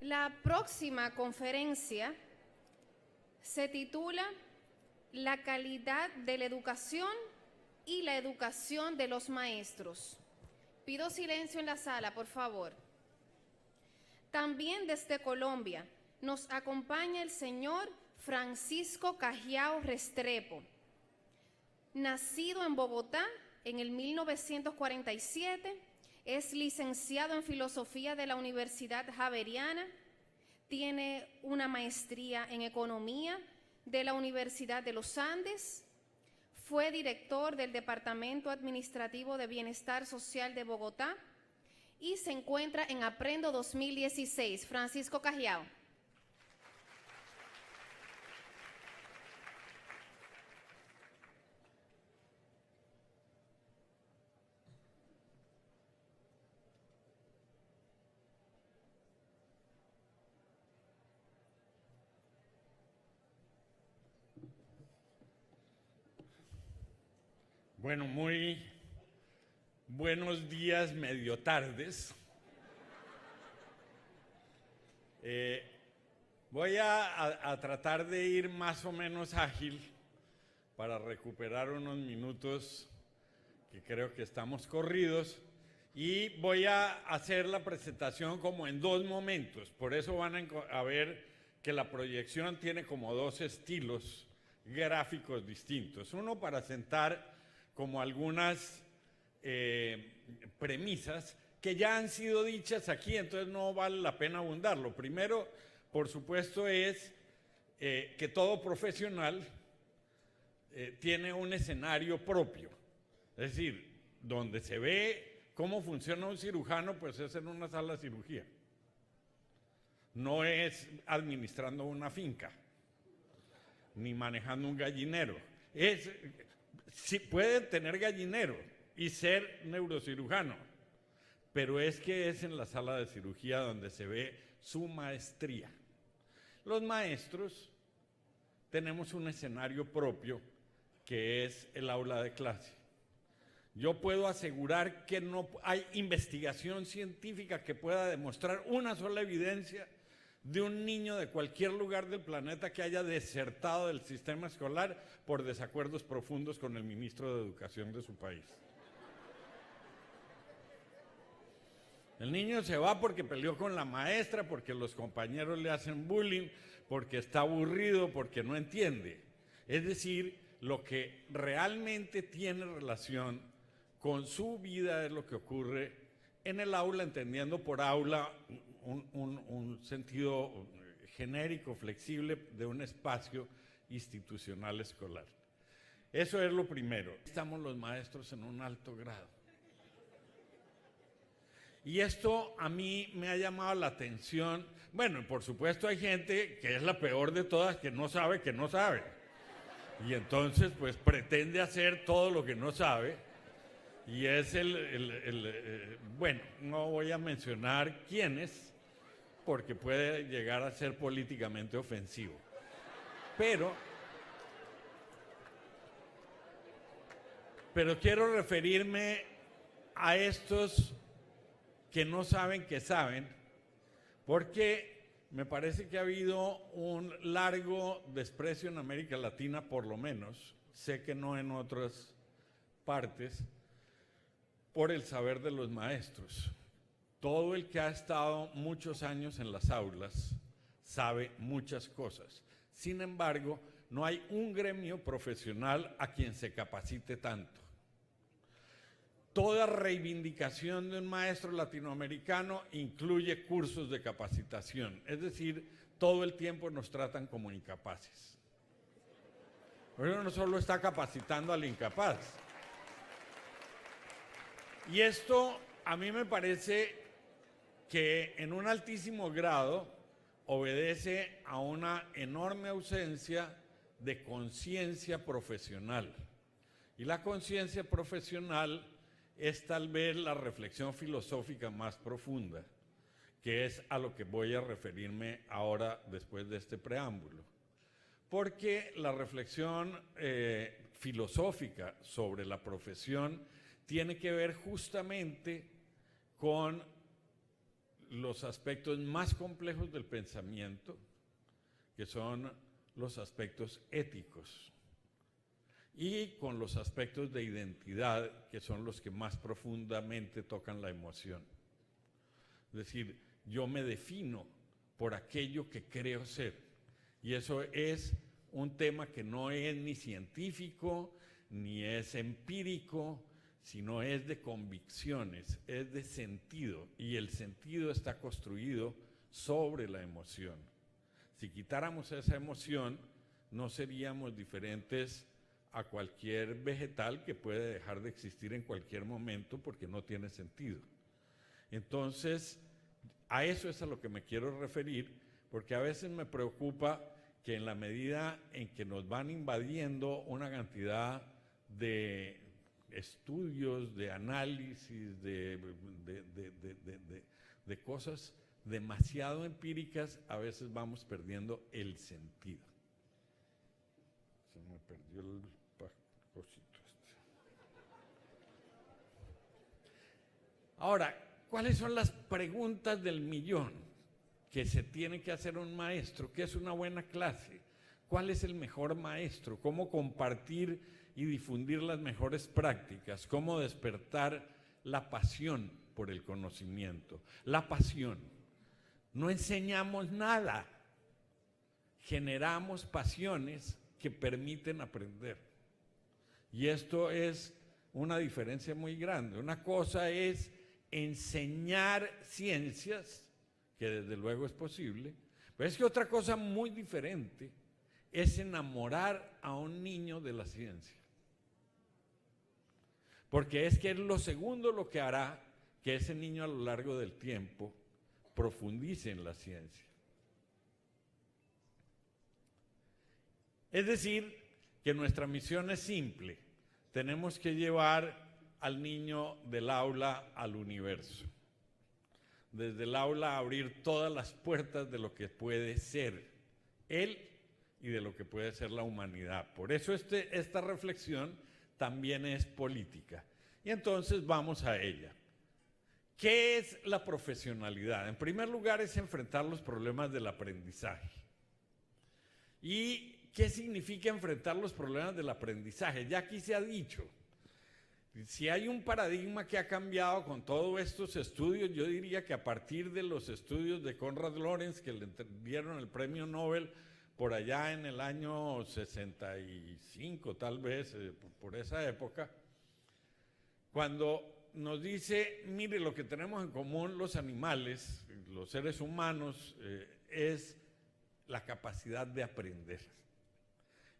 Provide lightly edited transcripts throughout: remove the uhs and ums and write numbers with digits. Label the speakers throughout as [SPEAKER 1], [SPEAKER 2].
[SPEAKER 1] La próxima conferencia se titula La calidad de la educación y la educación de los maestros. Pido silencio en la sala, por favor. También desde Colombia nos acompaña el señor Francisco Cajiao Restrepo, nacido en Bogotá en el 1947, es licenciado en Filosofía de la Universidad Javeriana, tiene una maestría en Economía de la Universidad de los Andes, fue director del Departamento Administrativo de Bienestar Social de Bogotá y se encuentra en Aprendo 2016. Francisco Cajiao.
[SPEAKER 2] Bueno, muy buenos días, medio tardes. Voy a tratar de ir más o menos ágil para recuperar unos minutos que creo que estamos corridos, y voy a hacer la presentación como en dos momentos. Por eso van a ver que la proyección tiene como dos estilos gráficos distintos. Uno para sentar como algunas premisas que ya han sido dichas aquí, entonces no vale la pena abundar. Lo primero, por supuesto, es que todo profesional tiene un escenario propio. Es decir, donde se ve cómo funciona un cirujano, pues es en una sala de cirugía. No es administrando una finca, ni manejando un gallinero. Sí, puede tener gallinero y ser neurocirujano, pero es que es en la sala de cirugía donde se ve su maestría. Los maestros tenemos un escenario propio que es el aula de clase. Yo puedo asegurar que no hay investigación científica que pueda demostrar una sola evidencia de un niño de cualquier lugar del planeta que haya desertado del sistema escolar por desacuerdos profundos con el ministro de Educación de su país. El niño se va porque peleó con la maestra, porque los compañeros le hacen bullying, porque está aburrido, porque no entiende. Es decir, lo que realmente tiene relación con su vida es lo que ocurre en el aula, entendiendo por aula un sentido genérico, flexible de un espacio institucional escolar. Eso es lo primero. Estamos los maestros en un alto grado. Y esto a mí me ha llamado la atención. Bueno, por supuesto hay gente que es la peor de todas, que no sabe que no sabe. Y entonces pues pretende hacer todo lo que no sabe. Y es bueno, no voy a mencionar quiénes, porque puede llegar a ser políticamente ofensivo. Pero quiero referirme a estos que no saben que saben, porque me parece que ha habido un largo desprecio en América Latina, por lo menos, sé que no en otras partes, por el saber de los maestros. Todo el que ha estado muchos años en las aulas sabe muchas cosas. Sin embargo, no hay un gremio profesional a quien se capacite tanto. Toda reivindicación de un maestro latinoamericano incluye cursos de capacitación. Es decir, todo el tiempo nos tratan como incapaces. Pero uno no solo está capacitando al incapaz. Y esto a mí me parece que en un altísimo grado obedece a una enorme ausencia de conciencia profesional. Y la conciencia profesional es tal vez la reflexión filosófica más profunda, que es a lo que voy a referirme ahora después de este preámbulo. Porque la reflexión filosófica sobre la profesión tiene que ver justamente con los aspectos más complejos del pensamiento, que son los aspectos éticos, y con los aspectos de identidad, que son los que más profundamente tocan la emoción. Es decir, yo me defino por aquello que creo ser, y eso es un tema que no es ni científico, ni es empírico, sino es de convicciones, es de sentido, y el sentido está construido sobre la emoción. Si quitáramos esa emoción, no seríamos diferentes a cualquier vegetal que puede dejar de existir en cualquier momento porque no tiene sentido. Entonces, a eso es a lo que me quiero referir, porque a veces me preocupa que en la medida en que nos van invadiendo una cantidad de estudios, de análisis, de cosas demasiado empíricas, a veces vamos perdiendo el sentido. Se me perdió el cosito este. Ahora, ¿cuáles son las preguntas del millón que se tiene que hacer un maestro? ¿Qué es una buena clase? ¿Cuál es el mejor maestro? ¿Cómo compartir y difundir las mejores prácticas? ¿Cómo despertar la pasión por el conocimiento? La pasión. No enseñamos nada, generamos pasiones que permiten aprender. Y esto es una diferencia muy grande. Una cosa es enseñar ciencias, que desde luego es posible, pero es que otra cosa muy diferente es enamorar a un niño de la ciencia. Porque es que es lo segundo lo que hará que ese niño a lo largo del tiempo profundice en la ciencia. Es decir, que nuestra misión es simple. Tenemos que llevar al niño del aula al universo. Desde el aula abrir todas las puertas de lo que puede ser él y de lo que puede ser la humanidad. Por eso esta reflexión también es política. Y entonces vamos a ella. ¿Qué es la profesionalidad? En primer lugar es enfrentar los problemas del aprendizaje. ¿Y qué significa enfrentar los problemas del aprendizaje? Ya aquí se ha dicho. Si hay un paradigma que ha cambiado con todos estos estudios, yo diría que a partir de los estudios de Konrad Lorenz, que le dieron el premio Nobel por allá en el año 65, tal vez, por esa época, cuando nos dice, mire, lo que tenemos en común los animales, los seres humanos, es la capacidad de aprender.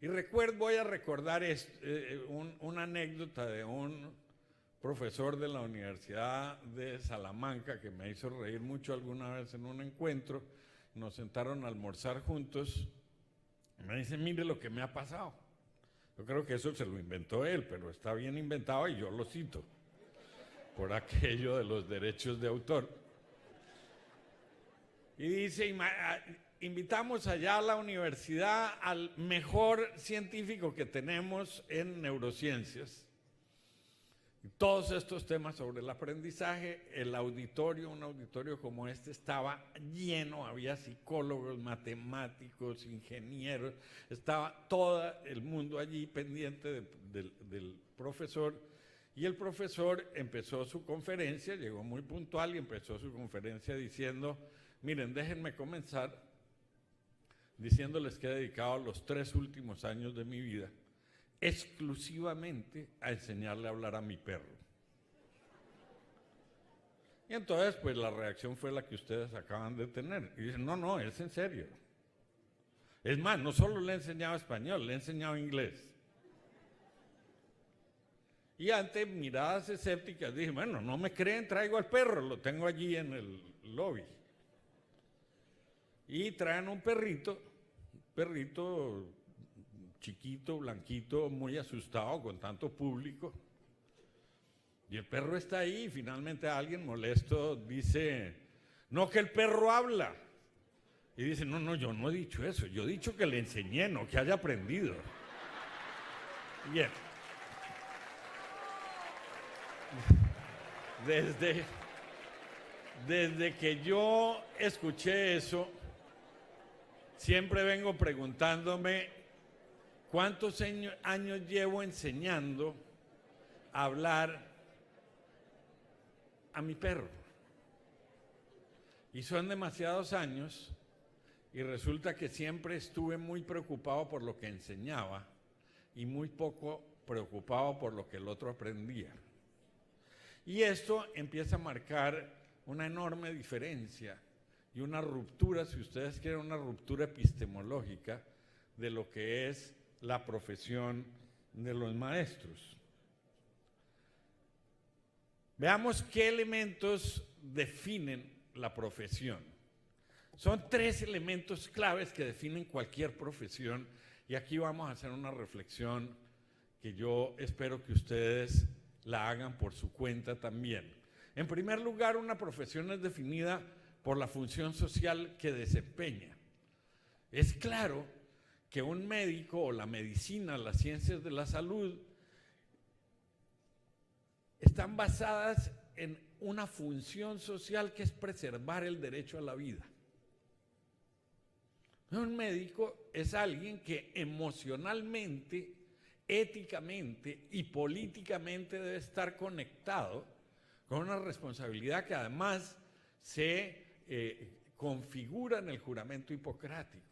[SPEAKER 2] Y voy a recordar una anécdota de un profesor de la Universidad de Salamanca que me hizo reír mucho alguna vez en un encuentro. Nos sentaron a almorzar juntos. Me dice, mire lo que me ha pasado. Yo creo que eso se lo inventó él, pero está bien inventado y yo lo cito, por aquello de los derechos de autor. Y dice, invitamos allá a la universidad al mejor científico que tenemos en neurociencias. Y todos estos temas sobre el aprendizaje, el auditorio, un auditorio como este estaba lleno, había psicólogos, matemáticos, ingenieros, estaba todo el mundo allí pendiente del profesor. Y el profesor empezó su conferencia, llegó muy puntual y empezó su conferencia diciendo, miren, déjenme comenzar diciéndoles que he dedicado los 3 últimos años de mi vida exclusivamente a enseñarle a hablar a mi perro. Y entonces, pues la reacción fue la que ustedes acaban de tener. Y dicen, no, es en serio. Es más, no solo le he enseñado español, le he enseñado inglés. Y ante miradas escépticas dije, bueno, no me creen, traigo al perro, lo tengo allí en el lobby. Y traen un perrito chiquito, blanquito, muy asustado con tanto público. Y el perro está ahí y finalmente alguien molesto dice, no, que el perro habla. Y dice, no, yo no he dicho eso, yo he dicho que le enseñé, no que haya aprendido. Bien. Desde que yo escuché eso, siempre vengo preguntándome cuántos años llevo enseñando a hablar a mi perro. Y son demasiados años y resulta que siempre estuve muy preocupado por lo que enseñaba y muy poco preocupado por lo que el otro aprendía. Y esto empieza a marcar una enorme diferencia y una ruptura, si ustedes quieren, una ruptura epistemológica de lo que es la profesión de los maestros. Veamos qué elementos definen la profesión. Son 3 elementos claves que definen cualquier profesión y aquí vamos a hacer una reflexión que yo espero que ustedes la hagan por su cuenta también. En primer lugar, una profesión es definida por la función social que desempeña. Es claro que un médico o la medicina, las ciencias de la salud, están basadas en una función social que es preservar el derecho a la vida. Un médico es alguien que emocionalmente, éticamente y políticamente debe estar conectado con una responsabilidad que además se configura en el juramento hipocrático.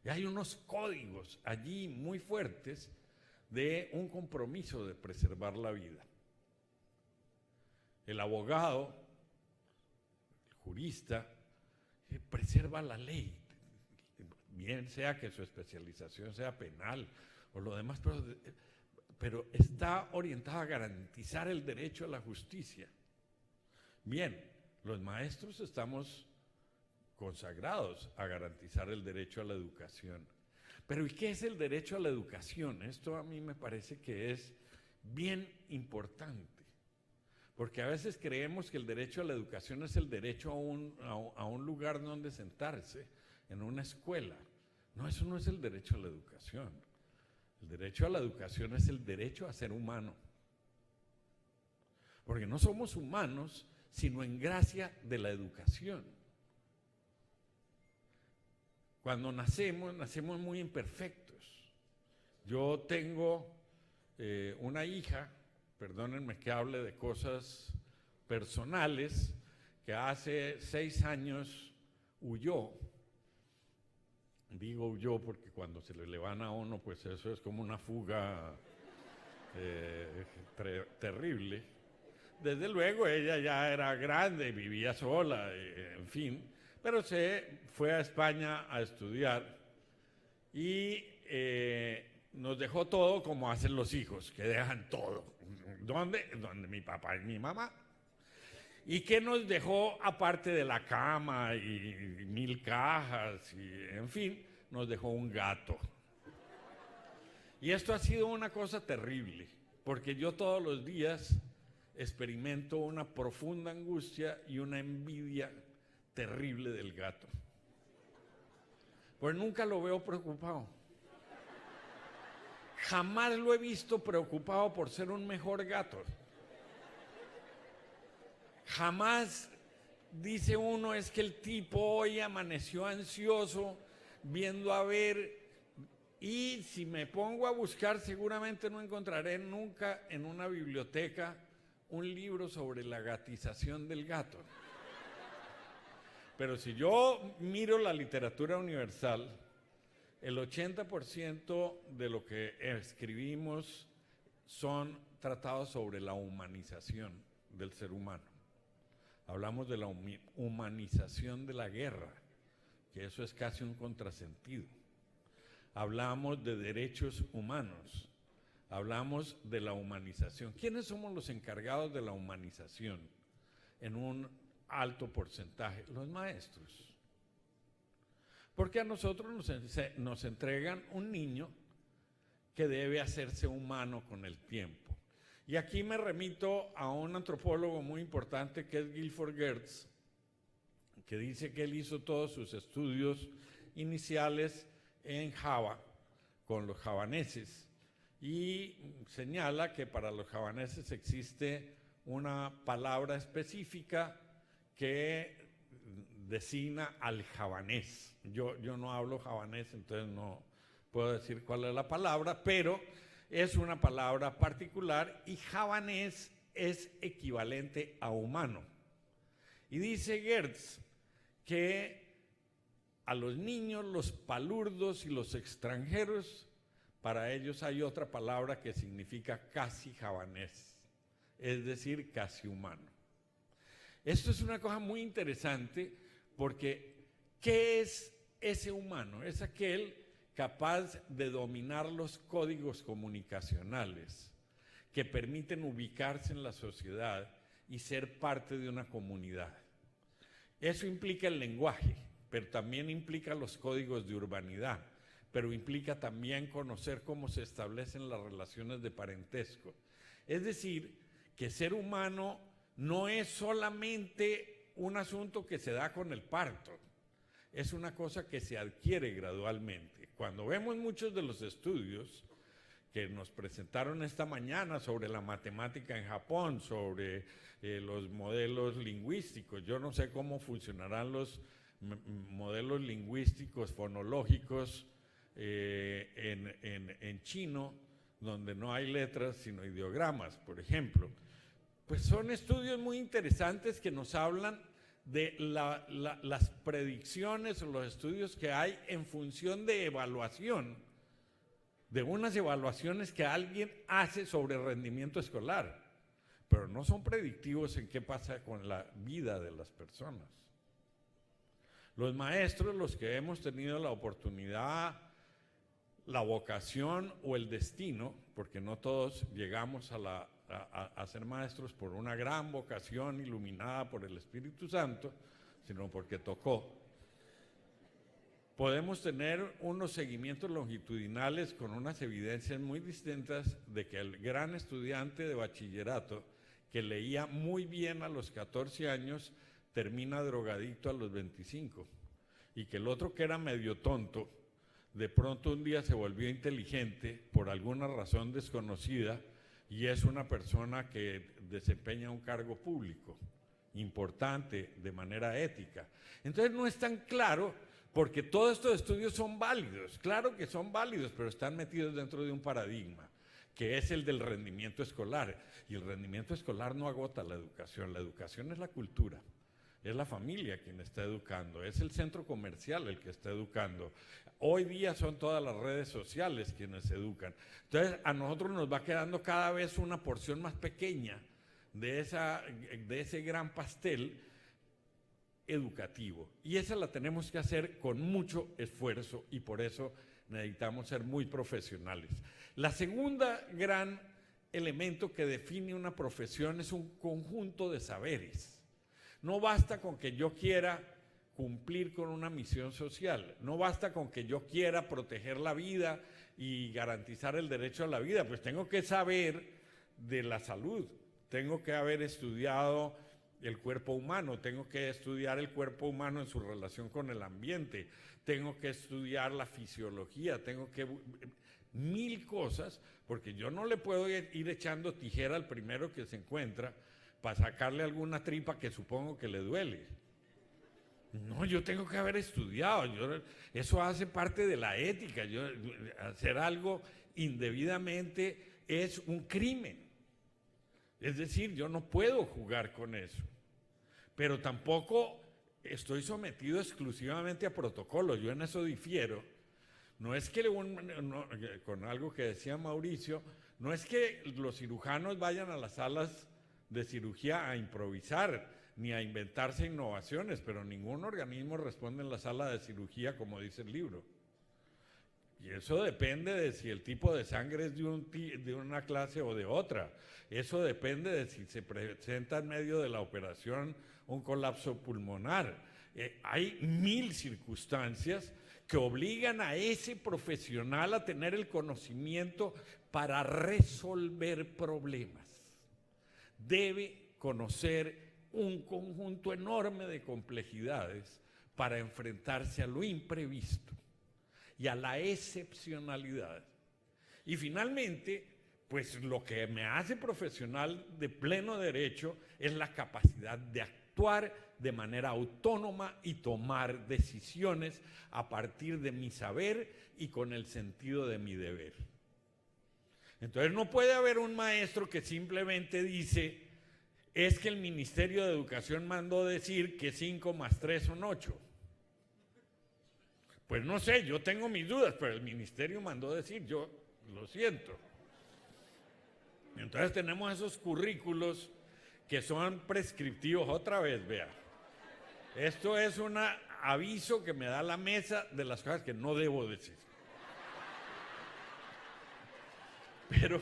[SPEAKER 2] Y hay unos códigos allí muy fuertes de un compromiso de preservar la vida. El abogado, el jurista, preserva la ley, bien sea que su especialización sea penal o lo demás, pero está orientado a garantizar el derecho a la justicia. Bien, los maestros estamos consagrados a garantizar el derecho a la educación. Pero ¿y qué es el derecho a la educación? Esto a mí me parece que es bien importante, porque a veces creemos que el derecho a la educación es el derecho a un lugar donde sentarse, en una escuela. No, eso no es el derecho a la educación. El derecho a la educación es el derecho a ser humano. Porque no somos humanos, sino en gracia de la educación. Cuando nacemos muy imperfectos. Yo tengo una hija, perdónenme que hable de cosas personales, que hace 6 años huyó. Digo huyó porque cuando se le van a uno, pues eso es como una fuga terrible. Desde luego ella ya era grande, vivía sola, en fin, pero se fue a España a estudiar y nos dejó todo como hacen los hijos, que dejan todo. ¿Dónde? Donde mi papá y mi mamá. ¿Y qué nos dejó aparte de la cama y 1000 cajas y en fin? Nos dejó un gato. Y esto ha sido una cosa terrible, porque yo todos los días experimento una profunda angustia y una envidia terrible del gato. Pues nunca lo veo preocupado. Jamás lo he visto preocupado por ser un mejor gato. Jamás dice uno, es que el tipo hoy amaneció ansioso, viendo a ver, y si me pongo a buscar seguramente no encontraré nunca en una biblioteca un libro sobre la gatización del gato. Pero si yo miro la literatura universal, el 80% de lo que escribimos son tratados sobre la humanización del ser humano. Hablamos de la humanización de la guerra, que eso es casi un contrasentido. Hablamos de derechos humanos, hablamos de la humanización. ¿Quiénes somos los encargados de la humanización en un alto porcentaje? Los maestros. Porque a nosotros nos entregan un niño que debe hacerse humano con el tiempo. Y aquí me remito a un antropólogo muy importante que es Guilford Geertz, que dice que él hizo todos sus estudios iniciales en Java, con los javaneses, y señala que para los javaneses existe una palabra específica que designa al javanés. Yo no hablo javanés, entonces no puedo decir cuál es la palabra, pero es una palabra particular y javanés es equivalente a humano. Y dice Geertz que a los niños, los palurdos y los extranjeros, para ellos hay otra palabra que significa casi javanés, es decir, casi humano. Esto es una cosa muy interesante porque ¿qué es ese humano? Es aquel capaz de dominar los códigos comunicacionales que permiten ubicarse en la sociedad y ser parte de una comunidad. Eso implica el lenguaje, pero también implica los códigos de urbanidad, pero implica también conocer cómo se establecen las relaciones de parentesco. Es decir, que ser humano no es solamente un asunto que se da con el parto, es una cosa que se adquiere gradualmente. Cuando vemos muchos de los estudios que nos presentaron esta mañana sobre la matemática en Japón, sobre los modelos lingüísticos, yo no sé cómo funcionarán los modelos lingüísticos fonológicos en chino, donde no hay letras sino ideogramas, por ejemplo. Pues son estudios muy interesantes que nos hablan de las predicciones o los estudios que hay en función de evaluación, de unas evaluaciones que alguien hace sobre rendimiento escolar, pero no son predictivos en qué pasa con la vida de las personas. Los maestros, los que hemos tenido la oportunidad, la vocación o el destino, porque no todos llegamos a ser maestros por una gran vocación iluminada por el Espíritu Santo, sino porque tocó. Podemos tener unos seguimientos longitudinales con unas evidencias muy distintas de que el gran estudiante de bachillerato que leía muy bien a los 14 años termina drogadicto a los 25, y que el otro que era medio tonto de pronto un día se volvió inteligente por alguna razón desconocida y es una persona que desempeña un cargo público importante de manera ética. Entonces no es tan claro, porque todos estos estudios son válidos, claro que son válidos, pero están metidos dentro de un paradigma, que es el del rendimiento escolar. Y el rendimiento escolar no agota la educación es la cultura. Es la familia quien está educando, es el centro comercial el que está educando. Hoy día son todas las redes sociales quienes educan. Entonces a nosotros nos va quedando cada vez una porción más pequeña de ese gran pastel educativo. Y esa la tenemos que hacer con mucho esfuerzo y por eso necesitamos ser muy profesionales. La segunda gran elemento que define una profesión es un conjunto de saberes. No basta con que yo quiera cumplir con una misión social, no basta con que yo quiera proteger la vida y garantizar el derecho a la vida, pues tengo que saber de la salud, tengo que haber estudiado el cuerpo humano, tengo que estudiar el cuerpo humano en su relación con el ambiente, tengo que estudiar la fisiología, tengo que mil cosas, porque yo no le puedo ir echando tijera al primero que se encuentra para sacarle alguna tripa que supongo que le duele. No, yo tengo que haber estudiado, eso hace parte de la ética, hacer algo indebidamente es un crimen. Es decir, yo no puedo jugar con eso, pero tampoco estoy sometido exclusivamente a protocolos, yo en eso difiero. No es que, con algo que decía Mauricio, no es que los cirujanos vayan a las salas de cirugía a improvisar ni a inventarse innovaciones, pero ningún organismo responde en la sala de cirugía como dice el libro. Y eso depende de si el tipo de sangre es de una clase o de otra. Eso depende de si se presenta en medio de la operación un colapso pulmonar. Hay mil circunstancias que obligan a ese profesional a tener el conocimiento para resolver problemas. Debe conocer un conjunto enorme de complejidades para enfrentarse a lo imprevisto y a la excepcionalidad. Y finalmente, pues lo que me hace profesional de pleno derecho es la capacidad de actuar de manera autónoma y tomar decisiones a partir de mi saber y con el sentido de mi deber. Entonces no puede haber un maestro que simplemente dice, es que el Ministerio de Educación mandó decir que 5 más 3 son 8. Pues no sé, yo tengo mis dudas, pero el ministerio mandó decir, yo lo siento. Entonces tenemos esos currículos que son prescriptivos. Otra vez, vea. Esto es un aviso que me da la mesa de las cosas que no debo decir. Pero